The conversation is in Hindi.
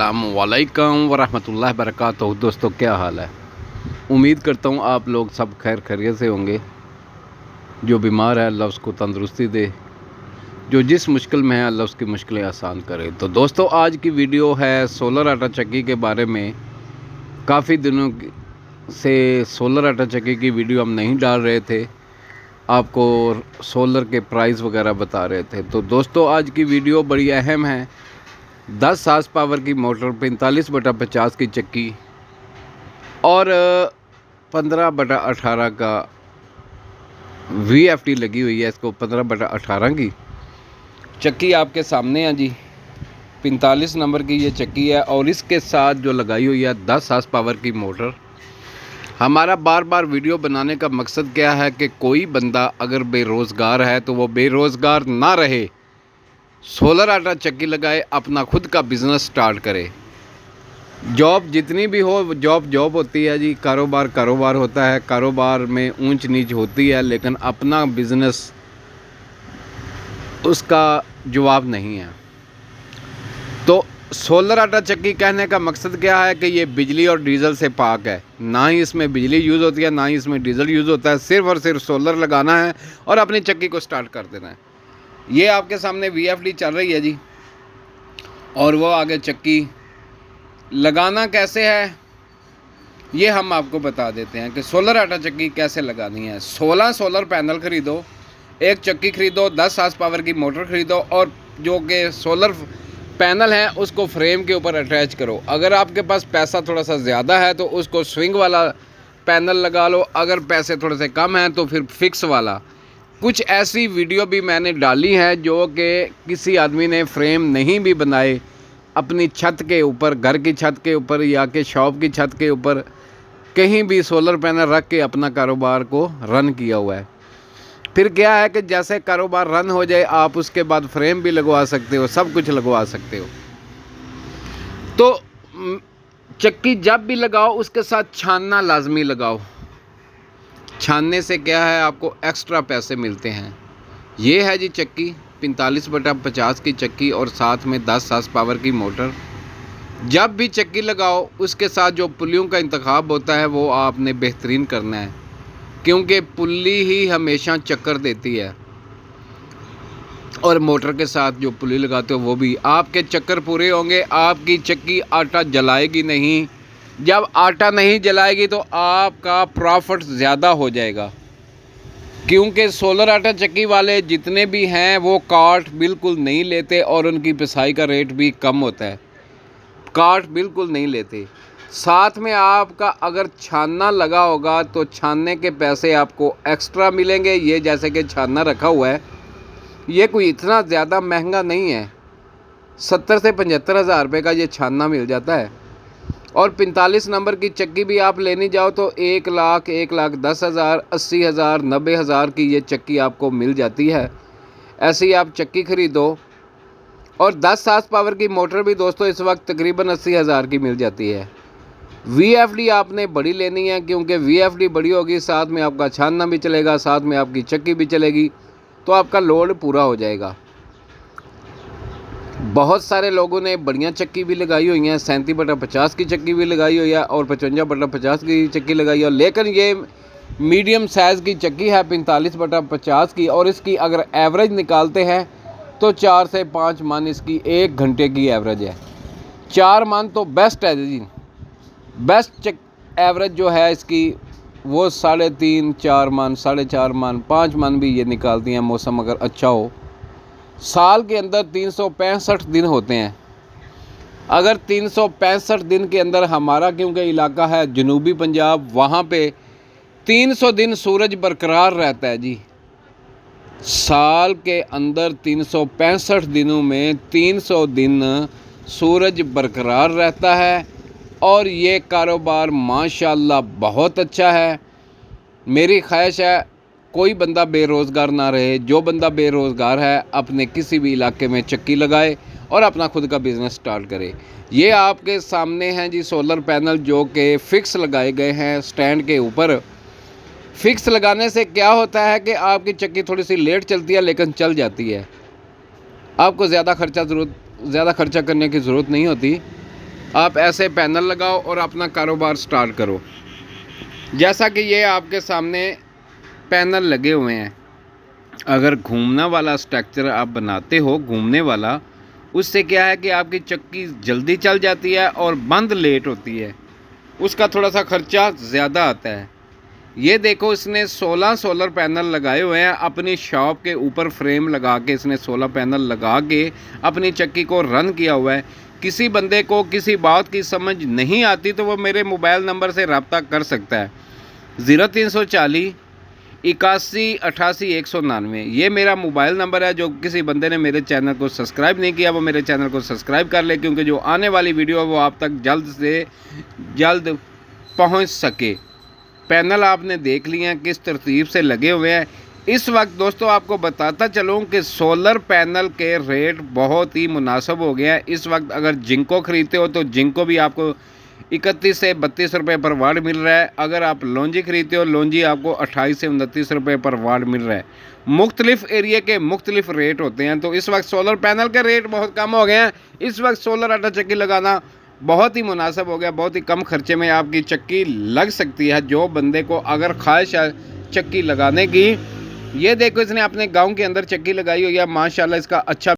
अस्सलामुअलैकुम वरहमतुल्लाहि वबरकातुहू। दोस्तों, क्या हाल है? उम्मीद करता हूँ आप लोग सब खैर खैरियत से होंगे। जो बीमार है अल्लाह उसको तंदुरुस्ती दे, जो जिस मुश्किल में है अल्लाह उसकी मुश्किलें आसान करे। तो दोस्तों, आज की वीडियो है सोलर आटा चक्की के बारे में। काफ़ी दिनों से सोलर आटा चक्की की वीडियो हम नहीं डाल रहे थे, आपको सोलर के प्राइस वगैरह बता रहे थे। तो दोस्तों, आज की वीडियो बड़ी अहम है। 10 हार्स पावर की मोटर, 45/50 की चक्की और 15/18 का VFD लगी हुई है। इसको 15/18 की चक्की आपके सामने है जी। 45 नंबर की ये चक्की है और इसके साथ जो लगाई हुई है 10 हार्स पावर की मोटर। हमारा बार बार वीडियो बनाने का मकसद क्या है कि कोई बंदा अगर बेरोज़गार है तो वो बेरोज़गार ना रहे, सोलर आटा चक्की लगाए, अपना खुद का बिज़नेस स्टार्ट करे। जॉब जितनी भी हो, जॉब होती है जी, कारोबार होता है, कारोबार में ऊंच नीच होती है, लेकिन अपना बिज़नेस उसका जवाब नहीं है। तो सोलर आटा चक्की कहने का मकसद क्या है कि ये बिजली और डीज़ल से पाक है। ना ही इसमें बिजली यूज़ होती है, ना ही इसमें डीज़ल यूज़ होता है। सिर्फ़ और सिर्फ सोलर लगाना है और अपनी चक्की को स्टार्ट कर देना है। ये आपके सामने VFD चल रही है जी, और वो आगे चक्की लगाना कैसे है ये हम आपको बता देते हैं कि सोलर आटा चक्की कैसे लगानी है। 16 सोलर पैनल ख़रीदो, एक चक्की ख़रीदो, 10 हार्स पावर की मोटर ख़रीदो और जो कि सोलर पैनल है उसको फ्रेम के ऊपर अटैच करो। अगर आपके पास पैसा थोड़ा सा ज़्यादा है तो उसको स्विंग वाला पैनल लगा लो, अगर पैसे थोड़े से कम हैं तो फिर फिक्स वाला। कुछ ऐसी वीडियो भी मैंने डाली हैं जो कि किसी आदमी ने फ्रेम नहीं भी बनाए, अपनी छत के ऊपर, घर की छत के ऊपर या कि शॉप की छत के ऊपर कहीं भी सोलर पैनल रख के अपना कारोबार को रन किया हुआ है। फिर क्या है कि जैसे कारोबार रन हो जाए आप उसके बाद फ्रेम भी लगवा सकते हो, सब कुछ लगवा सकते हो। तो चक्की जब भी लगाओ उसके साथ छानना लाजमी लगाओ। छानने से क्या है, आपको एक्स्ट्रा पैसे मिलते हैं। ये है जी चक्की, 45/50 की चक्की और साथ में 10 हार्स पावर की मोटर। जब भी चक्की लगाओ उसके साथ जो पुल्लियों का इंतखाब होता है वो आपने बेहतरीन करना है, क्योंकि पुल्ली ही हमेशा चक्कर देती है। और मोटर के साथ जो पुल्ली लगाते हो वो भी, आपके चक्कर पूरे होंगे, आपकी चक्की आटा जलाएगी नहीं। जब आटा नहीं जलाएगी तो आपका प्रॉफिट ज़्यादा हो जाएगा, क्योंकि सोलर आटा चक्की वाले जितने भी हैं वो काट बिल्कुल नहीं लेते और उनकी पिसाई का रेट भी कम होता है। काट बिल्कुल नहीं लेते। साथ में आपका अगर छानना लगा होगा तो छानने के पैसे आपको एक्स्ट्रा मिलेंगे। ये जैसे कि छानना रखा हुआ है, ये कोई इतना ज़्यादा महंगा नहीं है, 70 से 75 हज़ार रुपये का ये छानना मिल जाता है। और 45 नंबर की चक्की भी आप लेने जाओ तो 1 लाख, 1,10,000, 80,000, 90,000 की ये चक्की आपको मिल जाती है। ऐसे ही आप चक्की ख़रीदो। और 10 हार्स पावर की मोटर भी दोस्तों इस वक्त तकरीबन 80,000 की मिल जाती है। VFD आपने बड़ी लेनी है, क्योंकि VFD बड़ी होगी, साथ में आपका छानना भी चलेगा, साथ में आपकी चक्की भी चलेगी, तो आपका लोड पूरा हो जाएगा। बहुत सारे लोगों ने बढ़िया चक्की भी लगाई हुई हैं, 37/50 की चक्की भी लगाई हुई है और 55/50 की चक्की लगाई है, लेकिन ये मीडियम साइज़ की चक्की है 45/50 की। और इसकी अगर एवरेज निकालते हैं तो 4 से 5 मन इसकी 1 घंटे की एवरेज है। 4 मन तो बेस्ट है जी। बेस्ट एवरेज जो है इसकी वो 3.5, 4 मन, 4.5 मन, 5 मन भी ये निकालती हैं, मौसम अगर अच्छा हो। साल के अंदर 365 दिन होते हैं। अगर 365 दिन के अंदर हमारा, क्योंकि इलाका है जनूबी पंजाब, वहाँ पे 300 दिन सूरज बरकरार रहता है जी। साल के अंदर 365 दिनों में 300 दिन सूरज बरकरार रहता है और ये कारोबार माशाल्लाह बहुत अच्छा है। मेरी ख्वाहिश है कोई बंदा बेरोज़गार ना रहे। जो बंदा बेरोज़गार है अपने किसी भी इलाके में चक्की लगाए और अपना खुद का बिज़नेस स्टार्ट करे। ये आपके सामने हैं जी सोलर पैनल, जो कि फ़िक्स लगाए गए हैं स्टैंड के ऊपर। फ़िक्स लगाने से क्या होता है कि आपकी चक्की थोड़ी सी लेट चलती है लेकिन चल जाती है। आपको ज़्यादा खर्चा करने की ज़रूरत नहीं होती। आप ऐसे पैनल लगाओ और अपना कारोबार स्टार्ट करो। जैसा कि ये आपके सामने पैनल लगे हुए हैं, अगर घूमने वाला स्ट्रक्चर आप बनाते हो, घूमने वाला, उससे क्या है कि आपकी चक्की जल्दी चल जाती है और बंद लेट होती है, उसका थोड़ा सा खर्चा ज़्यादा आता है। ये देखो, इसने 16 सोलर पैनल लगाए हुए हैं अपनी शॉप के ऊपर, फ्रेम लगा के इसने 16 पैनल लगा के अपनी चक्की को रन किया हुआ है। किसी बंदे को किसी बात की समझ नहीं आती तो वो मेरे मोबाइल नंबर से रब्ता कर सकता है, 0340 81 88 199। ये मेरा मोबाइल नंबर है। जो किसी बंदे ने मेरे चैनल को सब्सक्राइब नहीं किया वो मेरे चैनल को सब्सक्राइब कर ले, क्योंकि जो आने वाली वीडियो है वो आप तक जल्द से जल्द पहुंच सके। पैनल आपने देख लिए हैं किस तरतीब से लगे हुए हैं। इस वक्त दोस्तों आपको बताता चलूँ कि सोलर पैनल के रेट बहुत ही मुनासिब हो गए हैं। इस वक्त अगर जिंको ख़रीदते हो तो जिंको भी आपको 31 से 32 रुपये पर वाट मिल रहा है। अगर आप लौंजी ख़रीदते हो, लौंजी आपको 28 से 29 रुपये पर वाट मिल रहा है। मुख्तलिफ़ एरिया के मुख्तलिफ़ रेट होते हैं। तो इस वक्त सोलर पैनल के रेट बहुत कम हो गए हैं। इस वक्त सोलर आटा चक्की लगाना बहुत ही मुनासिब हो गया, बहुत ही कम खर्चे में आपकी चक्की लग सकती है। जो बंदे को अगर ख्वाहिश है चक्की लगाने की, ये देखो इसने अपने गांव के अंदर चक्की लगाई हुई है, माशाल्लाह इसका अच्छा